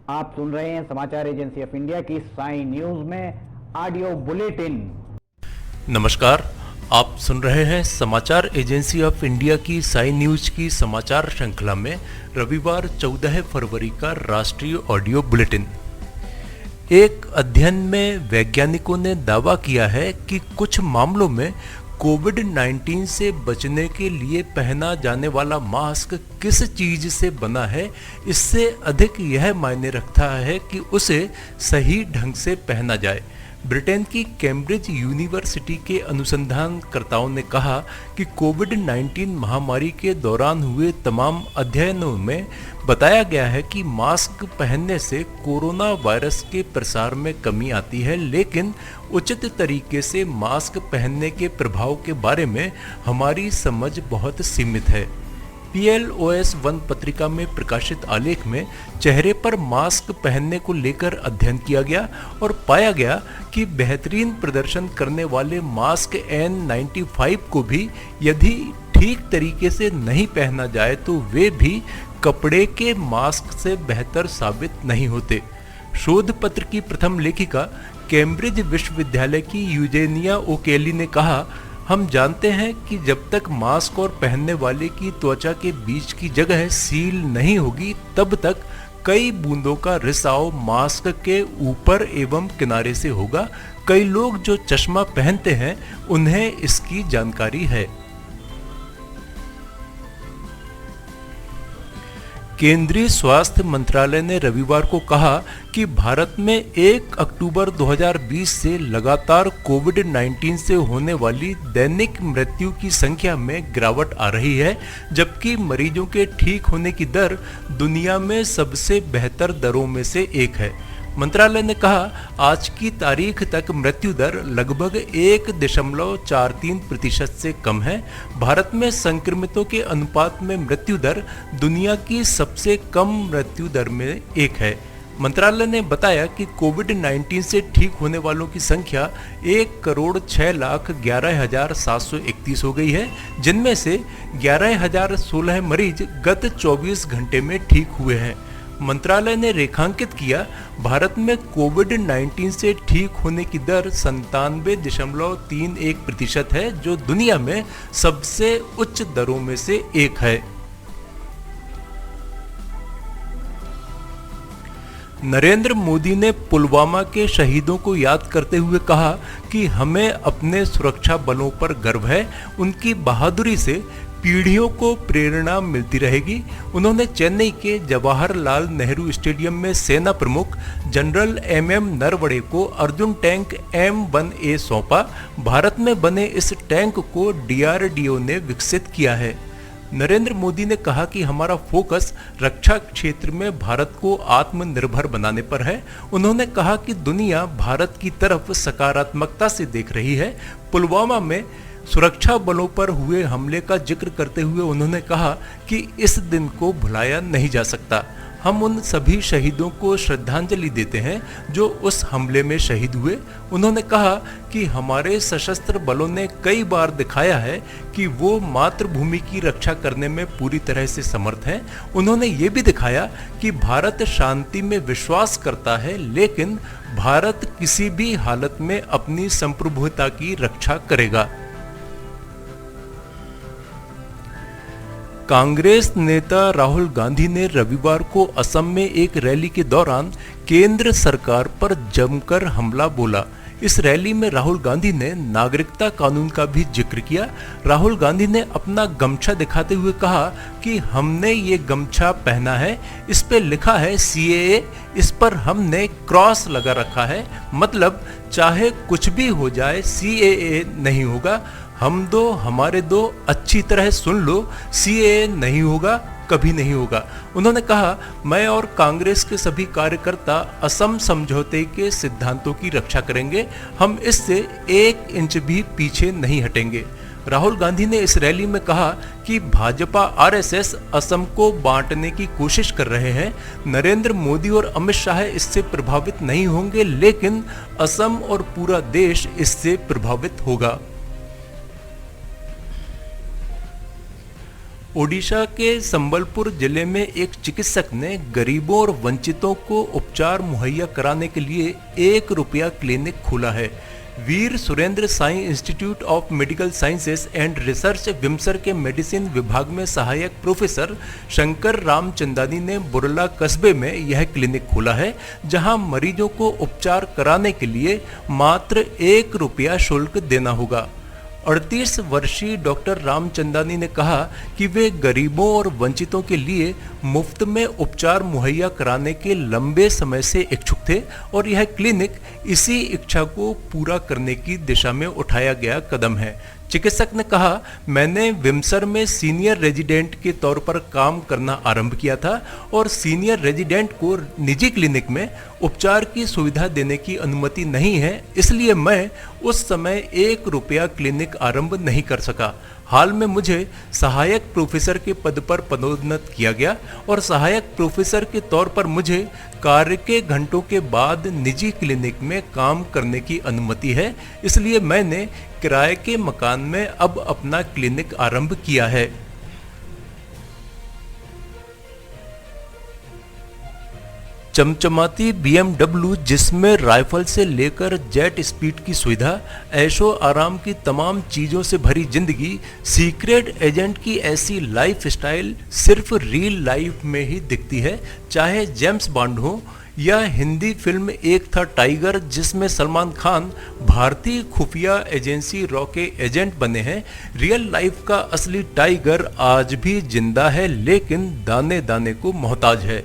आप सुन रहे हैं समाचार एजेंसी ऑफ इंडिया की साई न्यूज में ऑडियो बुलेटिन। नमस्कार, आप सुन रहे हैं समाचार एजेंसी ऑफ इंडिया की साई न्यूज की समाचार श्रृंखला में रविवार 14 फरवरी का राष्ट्रीय ऑडियो बुलेटिन। एक अध्ययन में वैज्ञानिकों ने दावा किया है कि कुछ मामलों में कोविड-19 से बचने के लिए पहना जाने वाला मास्क किस चीज से बना है, इससे अधिक यह मायने रखता है कि उसे सही ढंग से पहना जाए। ब्रिटेन की कैम्ब्रिज यूनिवर्सिटी के अनुसंधानकर्ताओं ने कहा कि कोविड-19 महामारी के दौरान हुए तमाम अध्ययनों में बताया गया है कि मास्क पहनने से कोरोना वायरस के प्रसार में कमी आती है, लेकिन उचित तरीके से मास्क पहनने के प्रभाव के बारे में हमारी समझ बहुत सीमित है। PLOS वन पत्रिका में प्रकाशित आलेख में चेहरे पर मास्क पहनने को लेकर अध्ययन किया गया और पाया गया कि बेहतरीन प्रदर्शन करने वाले मास्क N95 को भी यदि ठीक तरीके से नहीं पहना जाए तो वे भी कपड़े के मास्क से बेहतर साबित नहीं होते। शोध पत्र की प्रथम लेखिका कैम्ब्रिज विश्वविद्यालय की यूजेनिया ओकेली ने कहा, हम जानते हैं कि जब तक मास्क और पहनने वाले की त्वचा के बीच की जगह सील नहीं होगी तब तक कई बूंदों का रिसाव मास्क के ऊपर एवं किनारे से होगा। कई लोग जो चश्मा पहनते हैं उन्हें इसकी जानकारी है। केंद्रीय स्वास्थ्य मंत्रालय ने रविवार को कहा कि भारत में 1 अक्टूबर 2020 से लगातार कोविड-19 से होने वाली दैनिक मृत्यु की संख्या में गिरावट आ रही है, जबकि मरीजों के ठीक होने की दर दुनिया में सबसे बेहतर दरों में से एक है। मंत्रालय ने कहा, आज की तारीख तक मृत्यु दर लगभग 1.43% से कम है। भारत में संक्रमितों के अनुपात में मृत्यु दर दुनिया की सबसे कम मृत्यु दर में एक है। मंत्रालय ने बताया कि कोविड-19 से ठीक होने वालों की संख्या 1,06,11,731 हो गई है, जिनमें से 11,016 मरीज गत 24 घंटे में ठीक हुए हैं। मंत्रालय ने रेखांकित किया, भारत में कोविड-19 से ठीक होने की दर 97.31% है, जो दुनिया में सबसे उच्च दरों में से एक है। नरेंद्र मोदी ने पुलवामा के शहीदों को याद करते हुए कहा कि हमें अपने सुरक्षा बलों पर गर्व है, उनकी बहादुरी से पीढ़ियों को प्रेरणा मिलती रहेगी। उन्होंने चेन्नई के जवाहरलाल नेहरू स्टेडियम में सेना प्रमुख जनरल MM नरवणे को अर्जुन टैंक M1A सौंपा। भारत में बने इस टैंक को DRDO ने विकसित किया है। नरेंद्र मोदी ने कहा कि हमारा फोकस रक्षा क्षेत्र में भारत को आत्मनिर्भर बनाने पर है। उन्होंने कहा कि दुनिया भारत की तरफ सकारात्मकता से देख रही है। पुलवामा में सुरक्षा बलों पर हुए हमले का जिक्र करते हुए उन्होंने कहा कि इस दिन को भुलाया नहीं जा सकता। हम उन सभी शहीदों को श्रद्धांजलि देते हैं जो उस हमले में शहीद हुए। उन्होंने कहा कि हमारे सशस्त्र बलों ने कई बार दिखाया है कि वो मातृभूमि की रक्षा करने में पूरी तरह से समर्थ हैं। उन्होंने ये भी दिखाया कि भारत शांति में विश्वास करता है, लेकिन भारत किसी भी हालत में अपनी संप्रभुता की रक्षा करेगा। कांग्रेस नेता राहुल गांधी ने रविवार को असम में एक रैली के दौरान केंद्र सरकार पर जमकर हमला बोला। इस रैली में राहुल गांधी ने नागरिकता कानून का भी जिक्र किया। राहुल गांधी ने अपना गमछा दिखाते हुए कहा कि हमने ये गमछा पहना है, इस पे लिखा है CAA, इस पर हमने क्रॉस लगा रखा है, मतलब चाहे कुछ भी हो जाए CAA नहीं होगा। हम दो हमारे दो, अच्छी तरह सुन लो, CAA नहीं होगा, कभी नहीं होगा। उन्होंने कहा, मैं और कांग्रेस के सभी कार्यकर्ता असम समझौते के सिद्धांतों की रक्षा करेंगे, हम इससे 1 इंच भी पीछे नहीं हटेंगे। राहुल गांधी ने इस रैली में कहा कि भाजपा RSS असम को बांटने की कोशिश कर रहे हैं। नरेंद्र मोदी और अमित शाह इससे प्रभावित नहीं होंगे, लेकिन असम और पूरा देश इससे प्रभावित होगा। ओडिशा के संबलपुर जिले में एक चिकित्सक ने गरीबों और वंचितों को उपचार मुहैया कराने के लिए 1 रुपया क्लिनिक खोला है। Veer Surendra Sai institute of medical sciences and research VIMSAR के मेडिसिन विभाग में सहायक प्रोफेसर शंकर रामचंदानी ने बुरला कस्बे में यह क्लिनिक खोला है, जहां मरीजों को उपचार कराने के लिए मात्र 1 रुपया शुल्क देना होगा। 38 वर्षीय डॉक्टर रामचंदानी ने कहा कि वे गरीबों और वंचितों के लिए मुफ्त में उपचार मुहैया कराने के लंबे समय से इच्छुक थे और यह क्लिनिक इसी इच्छा को पूरा करने की दिशा में उठाया गया कदम है। चिकित्सक ने कहा, मैंने विम्सर में सीनियर रेजिडेंट के तौर पर काम करना आरंभ किया था और सीनियर रेजिडेंट को निजी क्लिनिक में उपचार की सुविधा देने की अनुमति नहीं है, इसलिए मैं उस समय 1 रुपया क्लिनिक आरंभ नहीं कर सका। हाल में मुझे सहायक प्रोफेसर के पद पर पदोन्नत किया गया और सहायक प्रोफेसर के तौर पर मुझे कार्य के घंटों के बाद निजी क्लिनिक में काम करने की अनुमति है, इसलिए मैंने किराए के मकान में अब अपना क्लिनिक आरंभ किया है। चमचमाती BMW, जिसमें राइफल से लेकर जेट स्पीड की सुविधा, ऐशो आराम की तमाम चीजों से भरी जिंदगी, सीक्रेट एजेंट की ऐसी लाइफ स्टाइल सिर्फ रियल लाइफ में ही दिखती है। चाहे जेम्स बॉन्ड हो या हिंदी फिल्म एक था टाइगर, जिसमें सलमान खान भारतीय खुफिया एजेंसी रॉ के एजेंट बने हैं, रियल लाइफ का असली टाइगर आज भी जिंदा है, लेकिन दाने दाने को मोहताज है।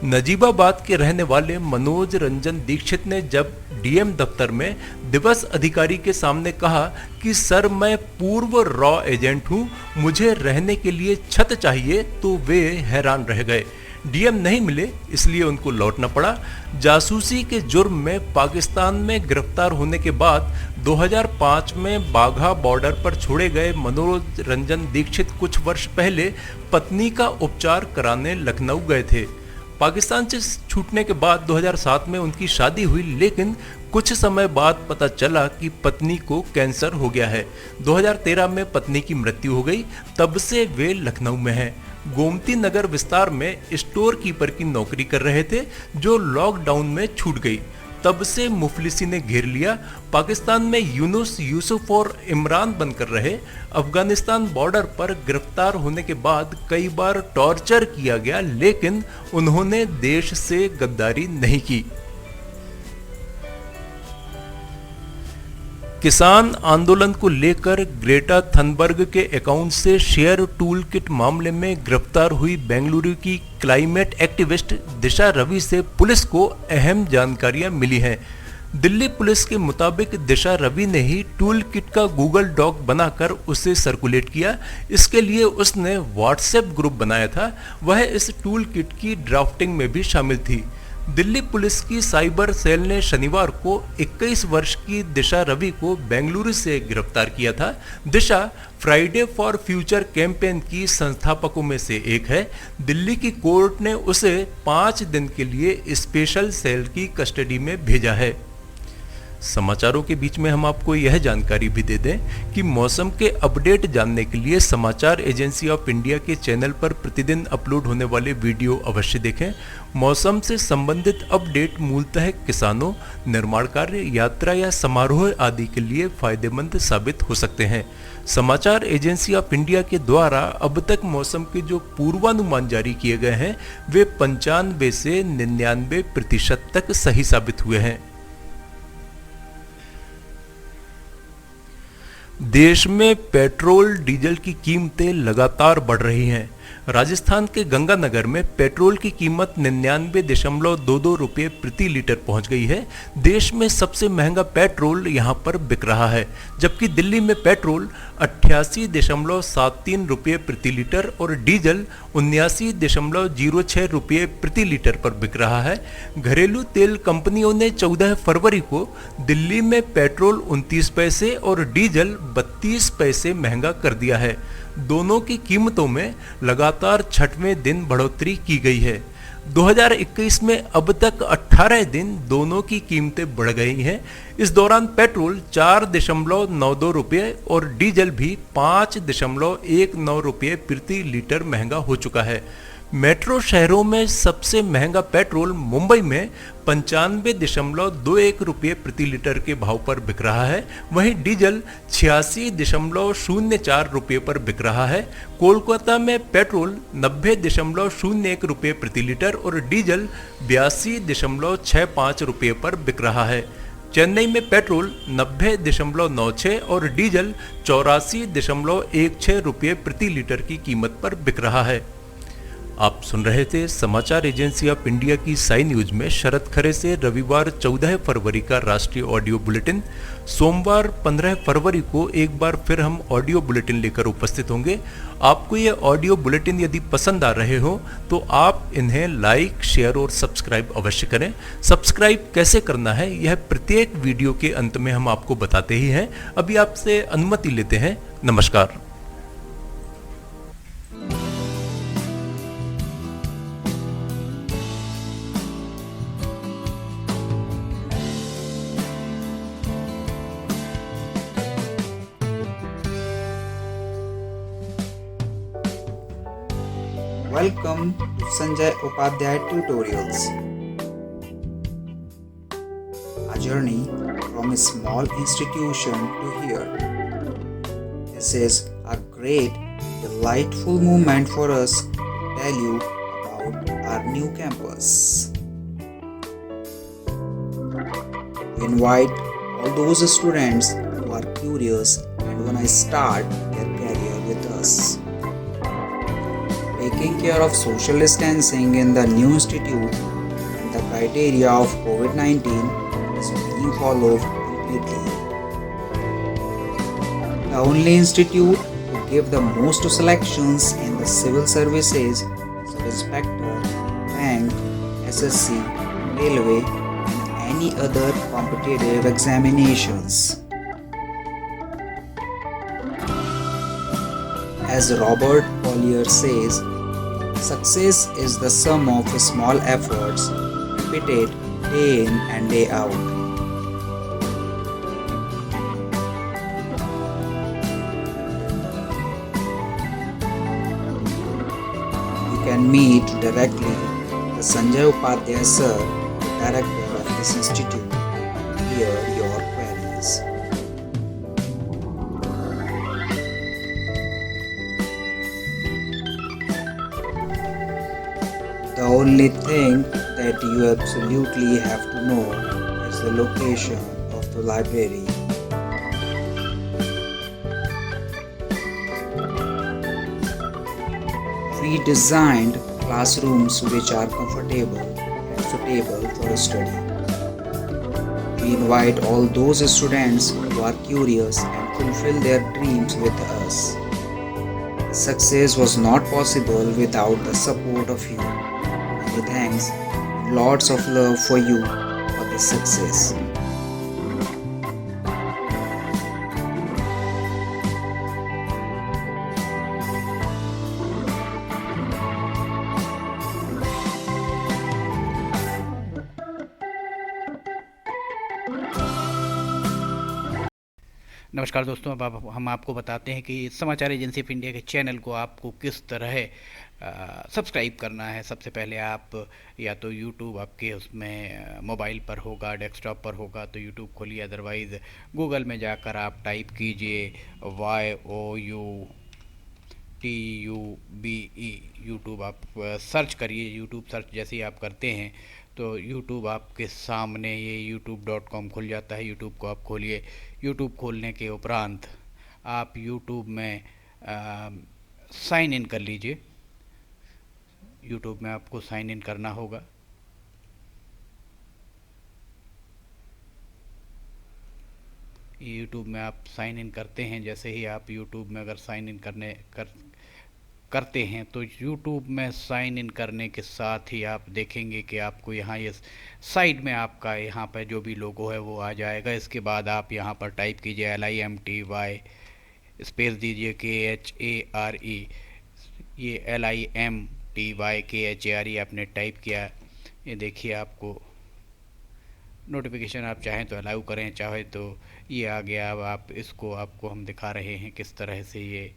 नजीबाबाद के रहने वाले मनोज रंजन दीक्षित ने जब डीएम दफ्तर में दिवस अधिकारी के सामने कहा कि सर, मैं पूर्व रॉ एजेंट हूं, मुझे रहने के लिए छत चाहिए, तो वे हैरान रह गए। डीएम नहीं मिले, इसलिए उनको लौटना पड़ा। जासूसी के जुर्म में पाकिस्तान में गिरफ्तार होने के बाद 2005 में बाघा बॉर्डर पर छोड़े गए मनोज रंजन दीक्षित कुछ वर्ष पहले पत्नी का उपचार कराने लखनऊ गए थे। पाकिस्तान से छूटने के बाद 2007 में उनकी शादी हुई, लेकिन कुछ समय बाद पता चला कि पत्नी को कैंसर हो गया है। 2013 में पत्नी की मृत्यु हो गई, तब से वे लखनऊ में हैं। गोमती नगर विस्तार में स्टोर कीपर की नौकरी कर रहे थे, जो लॉकडाउन में छूट गई। तब से मुफलिसी ने घेर लिया। पाकिस्तान में यूनुस, यूसुफ और इमरान बनकर रहे। अफगानिस्तान बॉर्डर पर गिरफ्तार होने के बाद कई बार टॉर्चर किया गया, लेकिन उन्होंने देश से गद्दारी नहीं की। किसान आंदोलन को लेकर ग्रेटा थनबर्ग के अकाउंट से शेयर टूल किट मामले में गिरफ्तार हुई बेंगलुरु की क्लाइमेट एक्टिविस्ट दिशा रवि से पुलिस को अहम जानकारियां मिली हैं। दिल्ली पुलिस के मुताबिक दिशा रवि ने ही टूल किट का गूगल डॉक बनाकर उसे सर्कुलेट किया। इसके लिए उसने व्हाट्सएप ग्रुप बनाया था। वह इस टूल किट की ड्राफ्टिंग में भी शामिल थी। दिल्ली पुलिस की साइबर सेल ने शनिवार को 21 वर्ष की दिशा रवि को बेंगलुरु से गिरफ्तार किया था। दिशा फ्राइडे फॉर फ्यूचर कैंपेन की संस्थापकों में से एक है। दिल्ली की कोर्ट ने उसे 5 दिन के लिए स्पेशल सेल की कस्टडी में भेजा है। समाचारों के बीच में हम आपको यह जानकारी भी दे दें कि मौसम के अपडेट जानने के लिए समाचार एजेंसी ऑफ इंडिया के चैनल पर प्रतिदिन अपलोड होने वाले वीडियो अवश्य देखें। मौसम से संबंधित अपडेट मूलतः किसानों, निर्माण कार्य, यात्रा या समारोह आदि के लिए फायदेमंद साबित हो सकते हैं। समाचार एजेंसी ऑफ इंडिया के द्वारा अब तक मौसम के जो पूर्वानुमान जारी किए गए हैं, वे 95 से 99% तक सही साबित हुए हैं। देश में पेट्रोल डीजल की कीमतें लगातार बढ़ रही हैं। राजस्थान के गंगानगर में पेट्रोल की कीमत 99.22 रुपये प्रति लीटर पहुंच गई है। देश में सबसे महंगा पेट्रोल यहां पर बिक रहा है, जबकि दिल्ली में पेट्रोल 88.73 रुपये प्रति लीटर और डीजल 79.06 रुपये प्रति लीटर पर बिक रहा है। घरेलू तेल कंपनियों ने 14 फरवरी को दिल्ली में पेट्रोल 29 पैसे और डीजल 32 पैसे महंगा कर दिया है। दोनों की कीमतों में लगातार 6वें दिन बढ़ोतरी की गई है। 2021 में अब तक 18 दिन दोनों की कीमतें बढ़ गई हैं। इस दौरान पेट्रोल 4.92 रुपये और डीजल भी 5.19 रुपये प्रति लीटर महंगा हो चुका है। मेट्रो शहरों में सबसे महंगा पेट्रोल मुंबई में 95.21 रुपये प्रति लीटर के भाव पर बिक रहा है। वहीं डीजल 86.04 रुपये पर बिक रहा है। कोलकाता में पेट्रोल 90.01 रुपये प्रति लीटर और डीजल 82.65 रुपये पर बिक रहा है। चेन्नई में पेट्रोल 90.96 और डीजल 84.16 रुपये प्रति लीटर की कीमत पर बिक रहा है। आप सुन रहे थे समाचार एजेंसी ऑफ इंडिया की साई न्यूज में शरद खरे से रविवार 14 फरवरी का राष्ट्रीय ऑडियो बुलेटिन। सोमवार 15 फरवरी को एक बार फिर हम ऑडियो बुलेटिन लेकर उपस्थित होंगे। आपको ये ऑडियो बुलेटिन यदि पसंद आ रहे हो तो आप इन्हें लाइक, शेयर और सब्सक्राइब अवश्य करें। सब्सक्राइब कैसे करना है यह प्रत्येक वीडियो के अंत में हम आपको बताते ही हैं। अभी आपसे अनुमति लेते हैं। नमस्कार। Welcome to Sanjay Upadhyay Tutorials. A journey from a small institution to here. This is a great, delightful moment for us to tell you about our new campus. We invite all those students who are curious and want to start their career with us. Taking care of social distancing in the new institute and the criteria of COVID-19 is being followed completely. The only institute to give the most selections in the civil services, inspector, bank, SSC, railway and any other competitive examinations. As Robert Collier says, success is the sum of small efforts repeated day in and day out. You can meet directly the Sanjay Upadhyay sir, the director of this institute, and hear your queries. The only thing that you absolutely have to know is the location of the library. We designed classrooms which are comfortable and suitable for study. We invite all those students who are curious and fulfill their dreams with us. Success was not possible without the support of you. Many thanks and lots of love for you for this success. नमस्कार दोस्तों, अब हम आपको बताते हैं कि समाचार agency of India के चैनल को आपको किस तरह सब्सक्राइब करना है। सबसे पहले आप या तो यूट्यूब आपके उसमें मोबाइल पर होगा, डेस्कटॉप पर होगा तो यूट्यूब खोलिए, अदरवाइज़ गूगल में जाकर आप टाइप कीजिए YOUTUBE यूट्यूब, आप सर्च करिए। यूट्यूब सर्च जैसे ही आप करते हैं तो यूट्यूब आपके सामने ये youtube.com खुल जाता है। यूट्यूब को आप खोलिए। यूट्यूब खोलने के उपरांत आप यूट्यूब में साइन इन कर लीजिए। यूट्यूब में आपको साइन इन करना होगा। यूट्यूब में आप साइन इन करते हैं, जैसे ही आप यूट्यूब में अगर साइन इन करते हैं तो यूट्यूब में साइन इन करने के साथ ही आप देखेंगे कि आपको यहाँ ये साइड में आपका यहाँ पर जो भी लोगो है वो आ जाएगा। इसके बाद आप यहाँ पर टाइप कीजिए LIMTY, स्पेस दीजिए KHARE, ये LIM TYKHARE आपने टाइप किया, ये देखिए आपको नोटिफिकेशन आप चाहें तो अलाउ करें, चाहे तो ये आ गया। अब आप इसको आपको हम दिखा रहे हैं किस तरह से ये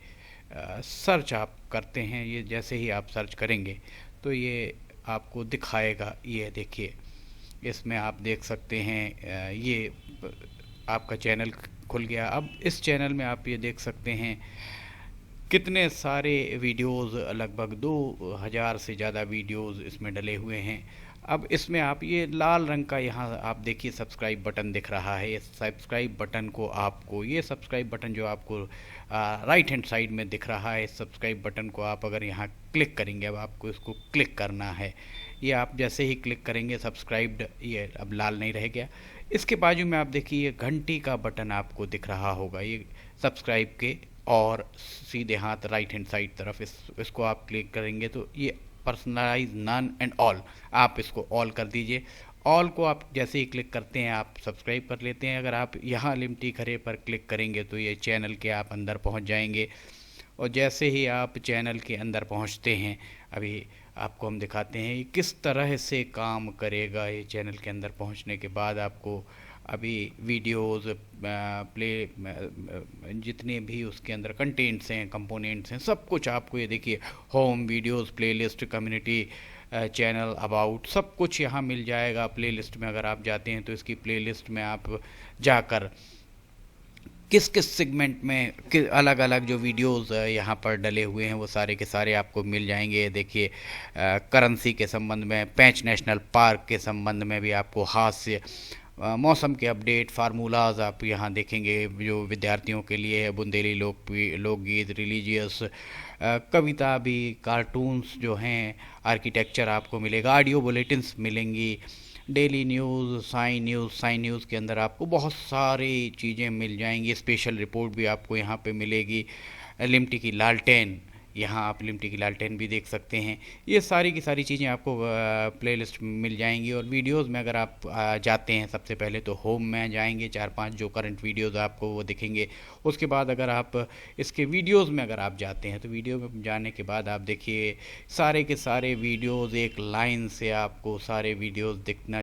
सर्च आप करते हैं। ये जैसे ही आप सर्च करेंगे तो ये आपको दिखाएगा। ये देखिए इसमें आप देख सकते हैं ये आपका चैनल खुल गया। अब इस चैनल में आप ये देख सकते हैं कितने सारे वीडियोस, लगभग 2000 से ज़्यादा वीडियोस इसमें डले हुए हैं। अब इसमें आप ये लाल रंग का यहाँ आप देखिए सब्सक्राइब बटन दिख रहा है। ये सब्सक्राइब बटन को आपको, ये सब्सक्राइब बटन जो आपको राइट हैंड साइड में दिख रहा है, सब्सक्राइब बटन को आप अगर यहाँ क्लिक करेंगे, अब आपको इसको क्लिक करना है। ये आप जैसे ही क्लिक करेंगे सब्सक्राइब्ड, ये अब लाल नहीं रह गया। इसके बाजू में आप देखिए ये घंटी का बटन आपको दिख रहा होगा, ये सब्सक्राइब के और सीधे हाथ राइट हैंड साइड तरफ इसको आप क्लिक करेंगे तो ये पर्सनलाइज, नन एंड ऑल, आप इसको ऑल कर दीजिए। ऑल को आप जैसे ही क्लिक करते हैं आप सब्सक्राइब कर लेते हैं। अगर आप यहाँ लिमटी खरे पर क्लिक करेंगे तो ये चैनल के आप अंदर पहुँच जाएंगे। और जैसे ही आप चैनल के अंदर पहुँचते हैं, अभी आपको हम दिखाते हैं किस तरह से काम करेगा। ये चैनल के अंदर पहुँचने के बाद आपको अभी वीडियोस प्ले जितने भी उसके अंदर कंटेंट्स हैं, कंपोनेंट्स हैं, सब कुछ आपको ये देखिए home, videos, playlist, community, channel, about, सब कुछ यहाँ मिल जाएगा। प्लेलिस्ट में अगर आप जाते हैं तो इसकी प्लेलिस्ट में आप जाकर किस किस सेगमेंट में अलग अलग जो वीडियोस यहाँ पर डले हुए हैं वो सारे के सारे आपको मिल जाएंगे। देखिए करेंसी के संबंध में, पेंच नेशनल पार्क के संबंध में भी आपको, हास्य, मौसम के अपडेट, फार्मूलाज आप यहाँ देखेंगे जो विद्यार्थियों के लिए है, बुंदेली लोकगीत, रिलीजियस, कविता भी, कार्टून्स जो हैं, आर्किटेक्चर आपको मिलेगा, ऑडियो बुलेटिन्स मिलेंगी, डेली न्यूज़, साइन न्यूज़ के अंदर आपको बहुत सारी चीज़ें मिल जाएंगी। स्पेशल रिपोर्ट भी आपको यहाँ पे मिलेगी। लिमटी की लालटेन, यहाँ आप लिमटी की लालटेन भी देख सकते हैं। ये सारी की सारी चीज़ें आपको प्लेलिस्ट में मिल जाएंगी। और वीडियोस में अगर आप जाते हैं सबसे पहले तो होम में जाएंगे, 4-5 जो करंट वीडियोस आपको वो दिखेंगे। उसके बाद अगर आप इसके वीडियोस में अगर आप जाते हैं तो वीडियो में जाने के बाद आप देखिए सारे के सारे वीडियोस एक लाइन से आपको सारे वीडियोस दिखना